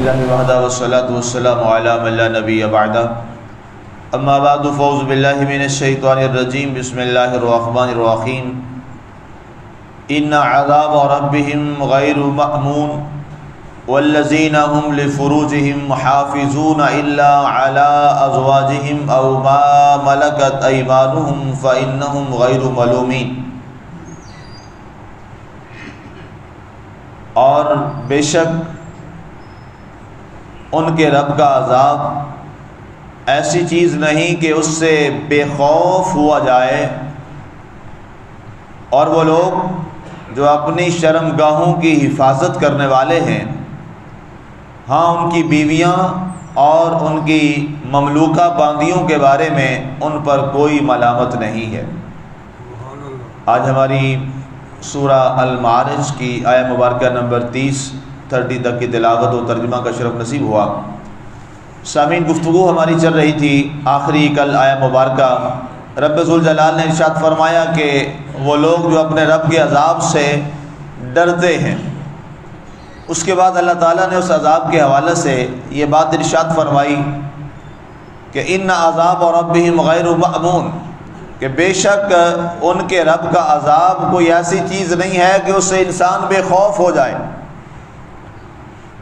لله وحده والصلاة والسلام على من لا نبي بعده اما بعد فاعوذ بالله من الشيطان الرجيم بسم الله الرحمن الرحيم ان عذاب ربهم غير مأمون والذين هم لفروجهم محافظون الا على ازواجهم او ما ملكت ايمانهم فانهم غير ملومين۔ اور بے شک ان کے رب کا عذاب ایسی چیز نہیں کہ اس سے بے خوف ہوا جائے، اور وہ لوگ جو اپنی شرمگاہوں کی حفاظت کرنے والے ہیں، ہاں ان کی بیویاں اور ان کی مملوکہ باندیوں کے بارے میں ان پر کوئی ملامت نہیں ہے۔ آج ہماری سورہ المعارج کی آیہ مبارکہ نمبر 30 تک کی تلاوت و ترجمہ کا شرف نصیب ہوا۔ سامعین، گفتگو ہماری چل رہی تھی آخری کل آیہ مبارکہ رب ذوالجلال نے ارشاد فرمایا کہ وہ لوگ جو اپنے رب کے عذاب سے ڈرتے ہیں، اس کے بعد اللہ تعالیٰ نے اس عذاب کے حوالے سے یہ بات ارشاد فرمائی کہ ان عذاب ربہم غیر مأمون، کہ بے شک ان کے رب کا عذاب کوئی ایسی چیز نہیں ہے کہ اس سے انسان بے خوف ہو جائے۔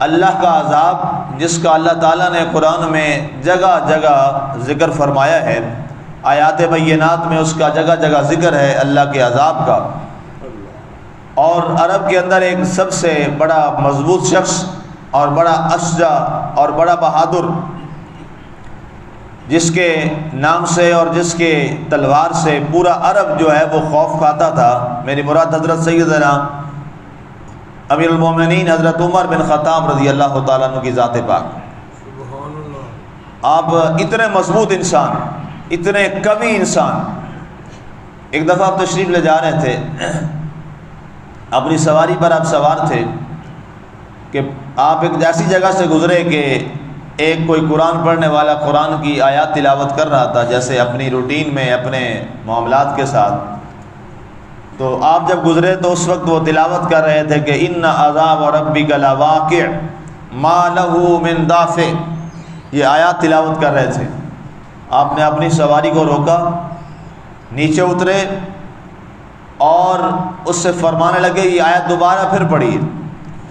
اللہ کا عذاب جس کا اللہ تعالیٰ نے قرآن میں جگہ جگہ ذکر فرمایا ہے، آیات بینات میں اس کا جگہ جگہ ذکر ہے اللہ کے عذاب کا۔ اور عرب کے اندر ایک سب سے بڑا مضبوط شخص اور بڑا اشجع اور بڑا بہادر، جس کے نام سے اور جس کے تلوار سے پورا عرب جو ہے وہ خوف کھاتا تھا، میری مراد حضرت سیدنا امیر المومنین حضرت عمر بن خطاب رضی اللہ تعالیٰ عنہ کی ذات پاک۔ آپ اتنے مضبوط انسان، اتنے قوی انسان، ایک دفعہ آپ تشریف لے جا رہے تھے، اپنی سواری پر آپ سوار تھے کہ آپ ایک ایسی جگہ سے گزرے کہ ایک کوئی قرآن پڑھنے والا قرآن کی آیات تلاوت کر رہا تھا، جیسے اپنی روٹین میں اپنے معاملات کے ساتھ۔ تو آپ جب گزرے تو اس وقت وہ تلاوت کر رہے تھے کہ ان عذاب ربک لواقع ما لہ من دافع، یہ آیات تلاوت کر رہے تھے۔ آپ نے اپنی سواری کو روکا، نیچے اترے اور اس سے فرمانے لگے یہ آیت دوبارہ پھر پڑھی۔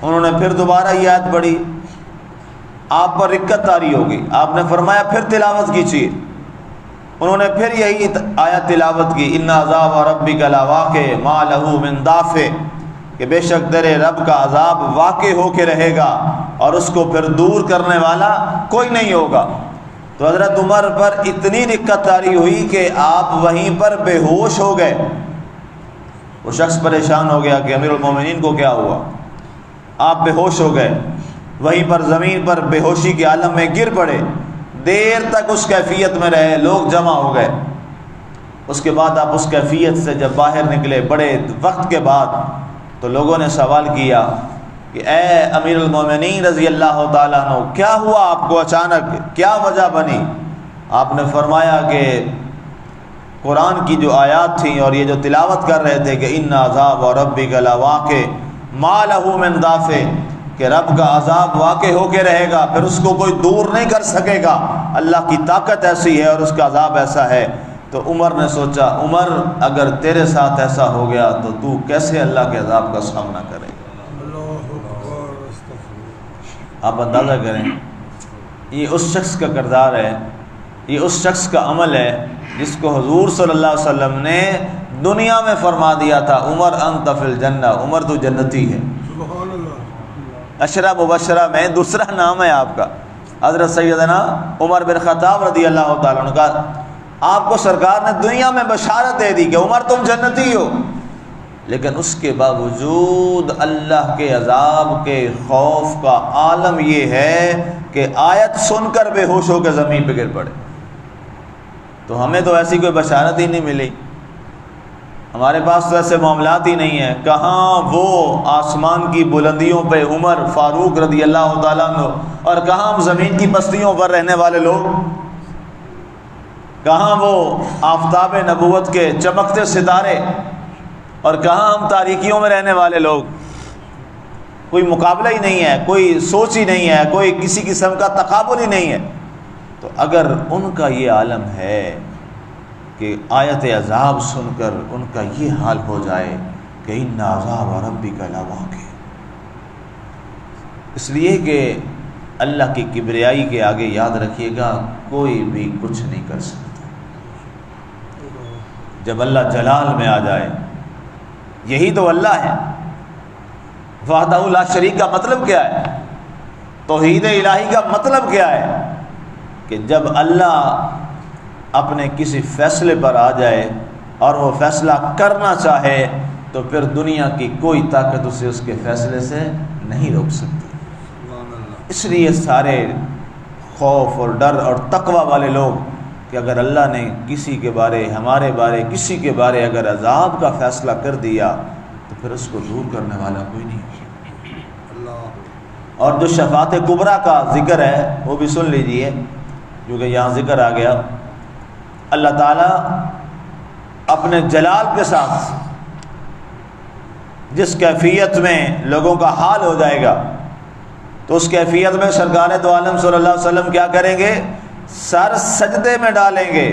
انہوں نے پھر دوبارہ یہ آیت پڑھی، آپ پر رکت طاری ہو گئی۔ آپ نے فرمایا پھر تلاوت کیجیے۔ انہوں نے پھر یہی آیت تلاوت کی، ان عذاب ربک لواقع ما لہ من دافع، کہ بے شک تیرے رب کا عذاب واقع ہو کے رہے گا اور اس کو پھر دور کرنے والا کوئی نہیں ہوگا۔ تو حضرت عمر پر اتنی رکت طاری ہوئی کہ آپ وہیں پر بے ہوش ہو گئے۔ وہ شخص پریشان ہو گیا کہ امیر المومنین کو کیا ہوا، آپ بے ہوش ہو گئے، وہیں پر زمین پر بے ہوشی کے عالم میں گر پڑے، دیر تک اس کیفیت میں رہے، لوگ جمع ہو گئے۔ اس کے بعد آپ اس کیفیت سے جب باہر نکلے بڑے وقت کے بعد، تو لوگوں نے سوال کیا کہ اے امیر المومنین رضی اللہ تعالیٰ عنہ، کیا ہوا آپ کو اچانک، کیا وجہ بنی؟ آپ نے فرمایا کہ قرآن کی جو آیات تھیں اور یہ جو تلاوت کر رہے تھے کہ ان عذاب ربک لواقع ما لہ من دافع، کہ رب کا عذاب واقع ہو کے رہے گا، پھر اس کو کوئی دور نہیں کر سکے گا، اللہ کی طاقت ایسی ہے اور اس کا عذاب ایسا ہے۔ تو عمر نے سوچا، عمر اگر تیرے ساتھ ایسا ہو گیا تو تو کیسے اللہ کے عذاب کا سامنا کرے گا؟ آپ اندازہ کریں، یہ اس شخص کا کردار ہے، یہ اس شخص کا عمل ہے جس کو حضور صلی اللہ علیہ وسلم نے دنیا میں فرما دیا تھا، عمر انت فی الجنہ، عمر تو جنتی ہے۔ عشرہ مبشرہ میں دوسرا نام ہے آپ کا، حضرت سیدنا عمر بن خطاب رضی اللہ تعالیٰ عنہ کا۔ آپ کو سرکار نے دنیا میں بشارت دے دی کہ عمر تم جنتی ہو، لیکن اس کے باوجود اللہ کے عذاب کے خوف کا عالم یہ ہے کہ آیت سن کر بے ہوش ہو کے زمین پہ گر پڑے۔ تو ہمیں تو ایسی کوئی بشارت ہی نہیں ملی، ہمارے پاس تو ایسے معاملات ہی نہیں ہیں۔ کہاں وہ آسمان کی بلندیوں پہ عمر فاروق رضی اللہ تعالیٰ عنہ، اور کہاں ہم زمین کی پستیوں پر رہنے والے لوگ، کہاں وہ آفتاب نبوت کے چمکتے ستارے، اور کہاں ہم تاریکیوں میں رہنے والے لوگ۔ کوئی مقابلہ ہی نہیں ہے، کوئی سوچ ہی نہیں ہے، کوئی کسی قسم کا تقابل ہی نہیں ہے، تو اگر ان کا یہ عالم ہے کہ آیت عذاب سن کر ان کا یہ حال ہو جائے کہ ان عذاب ربک لواقع، اس لیے کہ اللہ کی کبریائی کے آگے یاد رکھیے گا کوئی بھی کچھ نہیں کر سکتا۔ جب اللہ جلال میں آ جائے، یہی تو اللہ ہے، وحدہ لا شریک کا مطلب کیا ہے؟ توحید الہی کا مطلب کیا ہے؟ کہ جب اللہ اپنے کسی فیصلے پر آ جائے اور وہ فیصلہ کرنا چاہے تو پھر دنیا کی کوئی طاقت اسے اس کے فیصلے سے نہیں روک سکتی۔ اس لیے سارے خوف اور ڈر اور تقوی والے لوگ کہ اگر اللہ نے کسی کے بارے، ہمارے بارے، کسی کے بارے اگر عذاب کا فیصلہ کر دیا تو پھر اس کو دور کرنے والا کوئی نہیں۔ اور جو شفاعت کبریٰ کا ذکر ہے وہ بھی سن لیجئے، کیونکہ یہاں ذکر آ گیا۔ اللہ تعالیٰ اپنے جلال کے ساتھ جس کیفیت میں لوگوں کا حال ہو جائے گا تو اس کیفیت میں سرکار دو عالم صلی اللہ علیہ وسلم کیا کریں گے؟ سر سجدے میں ڈالیں گے،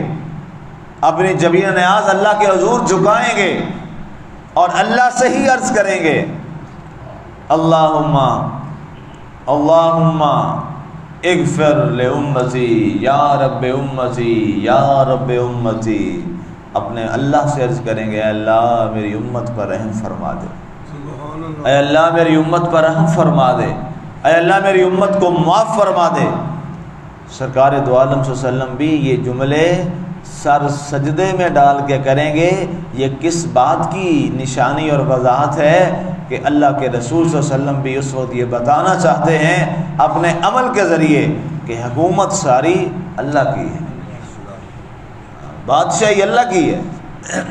اپنی جبین نیاز اللہ کے حضور جھکائیں گے اور اللہ سے ہی عرض کریں گے اللہم اللہم اغفر لامتی یا رب امتی یا رب امتی، اپنے اللہ سے عرض کریں گے اے اللہ میری امت پر رحم فرما دے، اے اللہ میری امت پر رحم فرما دے، اے اللہ میری امت کو معاف فرما دے۔ سرکار دو عالم صلی اللہ علیہ وسلم بھی یہ جملے سر سجدے میں ڈال کے کریں گے۔ یہ کس بات کی نشانی اور وضاحت ہے کہ اللہ کے رسول صلی اللہ علیہ وسلم بھی اس وقت یہ بتانا چاہتے ہیں اپنے عمل کے ذریعے کہ حکومت ساری اللہ کی ہے، بادشاہی اللہ کی ہے،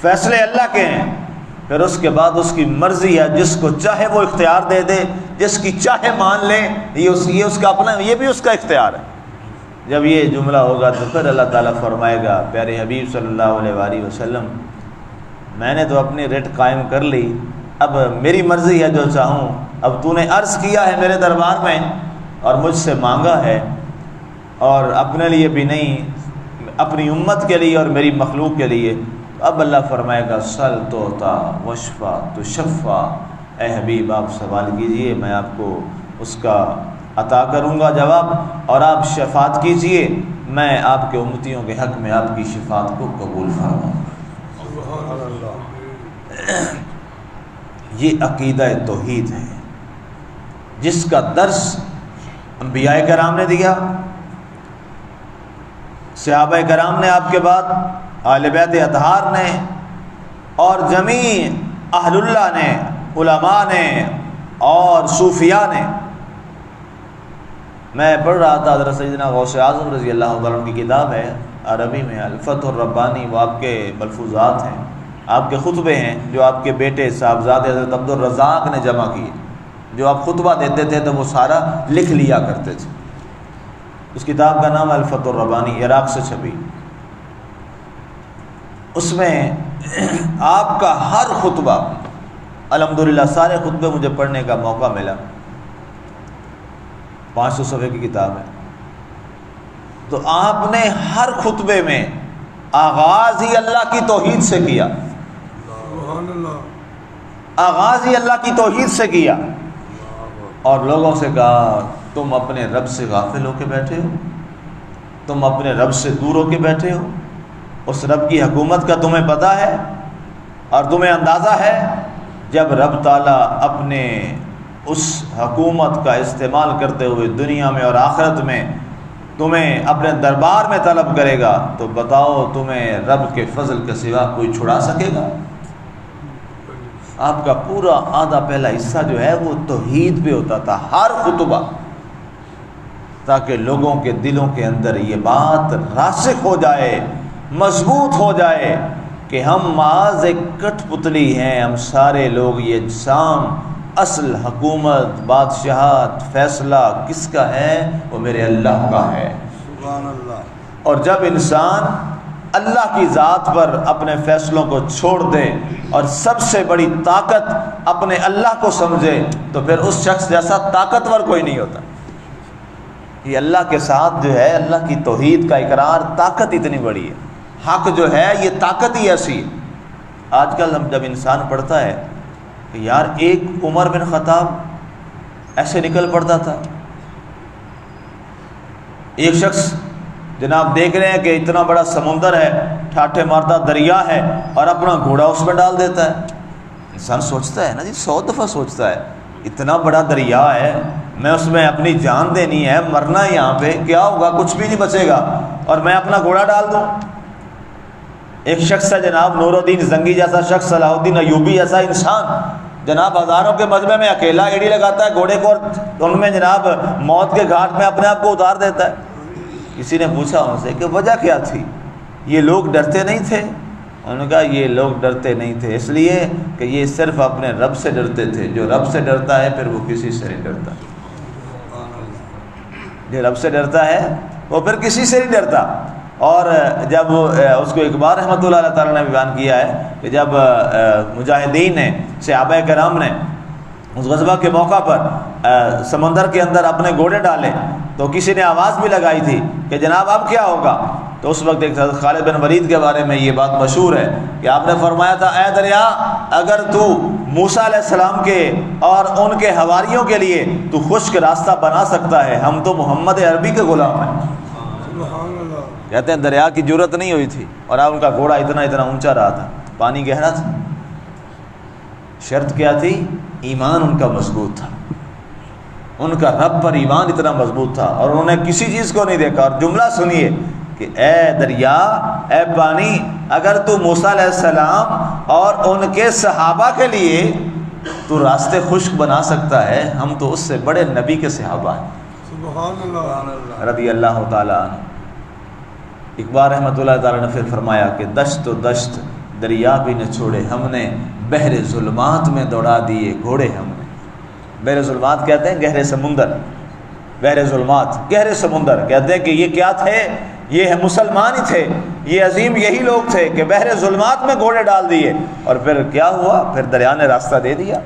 فیصلے اللہ کے ہیں، پھر اس کے بعد اس کی مرضی ہے، جس کو چاہے وہ اختیار دے دے، جس کی چاہے مان لے، یہ اس کا اپنا، یہ بھی اس کا اختیار ہے۔ جب یہ جملہ ہوگا تو پھر اللہ تعالیٰ فرمائے گا پیارے حبیب صلی اللہ علیہ وآلہ وسلم میں نے تو اپنی رٹ قائم کر لی، اب میری مرضی ہے جو چاہوں، اب تو نے عرض کیا ہے میرے دربار میں اور مجھ سے مانگا ہے، اور اپنے لیے بھی نہیں، اپنی امت کے لیے اور میری مخلوق کے لیے، اب اللہ فرمائے گا سل توتا وشفا تو شفا، اے حبیب آپ سوال کیجئے میں آپ کو اس کا عطا کروں گا جواب، اور آپ شفاعت کیجئے میں آپ کے امتیوں کے حق میں آپ کی شفاعت کو قبول فرماؤں گا۔ یہ عقیدہ توحید ہے جس کا درس انبیاء کرام نے دیا، صحابہ کرام نے آپ کے بعد، اہل بیت اطہار نے، اور جمیع اہل اللہ نے، علماء نے اور صوفیاء نے۔ میں پڑھ رہا تھا حضرت سیدنا غوث اعظم رضی اللہ عنہ کی کتاب ہے عربی میں الفتح الربانی، وہ آپ کے ملفوظات ہیں، آپ کے خطبے ہیں جو آپ کے بیٹے صاحبزادے حضرت عبد الرزاق نے جمع کیے، جو آپ خطبہ دیتے تھے تو وہ سارا لکھ لیا کرتے تھے۔ اس کتاب کا نام الفتح الربانی، عراق سے چھپی۔ اس میں آپ کا ہر خطبہ، الحمدللہ سارے خطبے مجھے پڑھنے کا موقع ملا، 500 صفحے کی کتاب ہے، تو آپ نے ہر خطبے میں آغاز ہی اللہ کی توحید سے کیا، آغاز ہی اللہ کی توحید سے کیا، اور لوگوں سے کہا تم اپنے رب سے غافل ہو کے بیٹھے ہو، تم اپنے رب سے دور ہو کے بیٹھے ہو، اس رب کی حکومت کا تمہیں پتہ ہے اور تمہیں اندازہ ہے؟ جب رب تعالیٰ اپنے اس حکومت کا استعمال کرتے ہوئے دنیا میں اور آخرت میں تمہیں اپنے دربار میں طلب کرے گا تو بتاؤ تمہیں رب کے فضل کے سوا کوئی چھڑا سکے گا؟ آپ کا پورا آدھا پہلا حصہ جو ہے وہ توحید پہ ہوتا تھا ہر خطبہ، تاکہ لوگوں کے دلوں کے اندر یہ بات راسخ ہو جائے، مضبوط ہو جائے کہ ہم محض ایک کٹ پتلی ہیں، ہم سارے لوگ یہ اجسام، اصل حکومت، بادشاہت، فیصلہ کس کا ہے؟ وہ میرے اللہ کا ہے۔ سبحان اللہ۔ اور جب انسان اللہ کی ذات پر اپنے فیصلوں کو چھوڑ دے اور سب سے بڑی طاقت اپنے اللہ کو سمجھے تو پھر اس شخص جیسا طاقتور کوئی نہیں ہوتا۔ یہ اللہ کے ساتھ جو ہے اللہ کی توحید کا اقرار طاقت اتنی بڑی ہے، حق جو ہے یہ طاقت ہی ایسی ہے۔ آج کل ہم جب انسان پڑھتا ہے کہ یار ایک عمر بن خطاب ایسے نکل پڑتا تھا، ایک شخص جناب دیکھ رہے ہیں کہ اتنا بڑا سمندر ہے، ٹھاٹھے مارتا دریا ہے اور اپنا گھوڑا اس میں ڈال دیتا ہے۔ انسان سوچتا ہے نا جی، 100 دفعہ سوچتا ہے اتنا بڑا دریا ہے، میں اس میں اپنی جان دینی ہے، مرنا ہے یہاں پہ، کیا ہوگا؟ کچھ بھی نہیں بچے گا، اور میں اپنا گھوڑا ڈال دوں۔ ایک شخص ہے جناب نور الدین زنگی جیسا شخص، صلاح الدین ایوبی جیسا انسان، جناب ہزاروں کے مجمع میں اکیلا ایڑی لگاتا ہے گھوڑے کو اور ان میں جناب موت کے گھاٹ میں اپنے آپ کو اتار دیتا ہے۔ کسی نے پوچھا ان سے کہ وجہ کیا تھی؟ یہ لوگ ڈرتے نہیں تھے؟ انہوں نے کہا یہ لوگ ڈرتے نہیں تھے اس لیے کہ یہ صرف اپنے رب سے ڈرتے تھے، جو رب سے ڈرتا ہے پھر وہ کسی سے نہیں ڈرتا، جو رب سے ڈرتا ہے وہ پھر کسی سے نہیں ڈرتا۔ اور جب اس کو اقبال رحمۃ اللہ علیہ تعالیٰ نے بیان کیا ہے کہ جب مجاہدین نے، صحابہ کرام نے اس غزوہ کے موقع پر سمندر کے اندر اپنے گھوڑے ڈالے تو کسی نے آواز بھی لگائی تھی کہ جناب اب کیا ہوگا؟ تو اس وقت ایک خالد بن ولید کے بارے میں یہ بات مشہور ہے کہ آپ نے فرمایا تھا، اے دریا اگر تو موسیٰ علیہ السلام کے اور ان کے حواریوں کے لیے تو خشک راستہ بنا سکتا ہے، ہم تو محمد عربی کے غلام ہیں۔ کہتے ہیں دریا کی جرت نہیں ہوئی تھی اور اب ان کا گھوڑا اتنا اونچا رہا تھا، پانی گہرا تھا۔ شرط کیا تھی؟ ایمان ان کا مضبوط تھا، ان کا رب پر ایمان اتنا مضبوط تھا اور انہوں نے کسی چیز کو نہیں دیکھا۔ اور جملہ سنیے کہ اے دریا، اے پانی، اگر تو موسیٰ علیہ السلام اور ان کے صحابہ کے لیے تو راستے خشک بنا سکتا ہے، ہم تو اس سے بڑے نبی کے صحابہ ہیں، سبحان اللہ رضی اللہ تعالیٰ عنہ۔ اقبال رحمۃ اللہ تعالیٰ نے پھر فرمایا کہ دشت و دشت دریا بھی نہ چھوڑے ہم نے، بحر ظلمات میں دوڑا دیے گھوڑے ہم نے۔ بحر ظلمات کہتے ہیں گہرے سمندر، بحر ظلمات گہرے سمندر کہتے ہیں کہ یہ کیا تھے؟ یہ مسلمان ہی تھے، یہ عظیم یہی لوگ تھے کہ بحر ظلمات میں گھوڑے ڈال دیے اور پھر کیا ہوا؟ پھر دریا نے راستہ دے دیا۔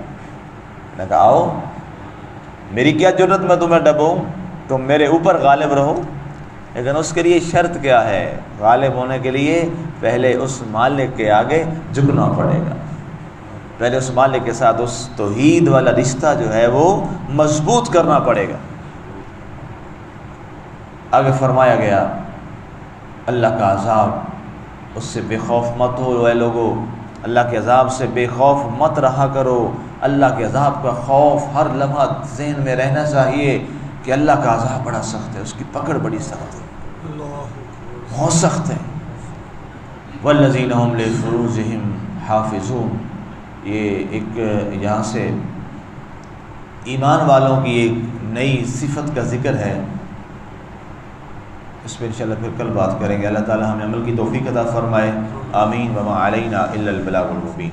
میں کہا آؤ، میری کیا جرت میں تمہیں ڈبوں، تم میرے اوپر غالب رہو۔ لیکن اس کے لیے شرط کیا ہے؟ غالب ہونے کے لیے پہلے اس مالک کے آگے جھکنا پڑے گا، پہلے اس مالک کے ساتھ اس توحید والا رشتہ جو ہے وہ مضبوط کرنا پڑے گا۔ آگے فرمایا گیا اللہ کا عذاب، اس سے بے خوف مت ہو اے لوگو، اللہ کے عذاب سے بے خوف مت رہا کرو۔ اللہ کے عذاب کا خوف ہر لمحہ ذہن میں رہنا چاہیے کہ اللہ کا عذاب بڑا سخت ہے، اس کی پکڑ بڑی سخت ہے، بہت سخت ہے۔ والذین هم لفروجہم حافظون، یہ ایک یہاں سے ایمان والوں کی ایک نئی صفت کا ذکر ہے، اس پہ انشاءاللہ پھر کل بات کریں گے۔ اللہ تعالی ہمیں عمل کی توفیق عطا فرمائے، آمین۔ وما علینا الا البلاغ المبین۔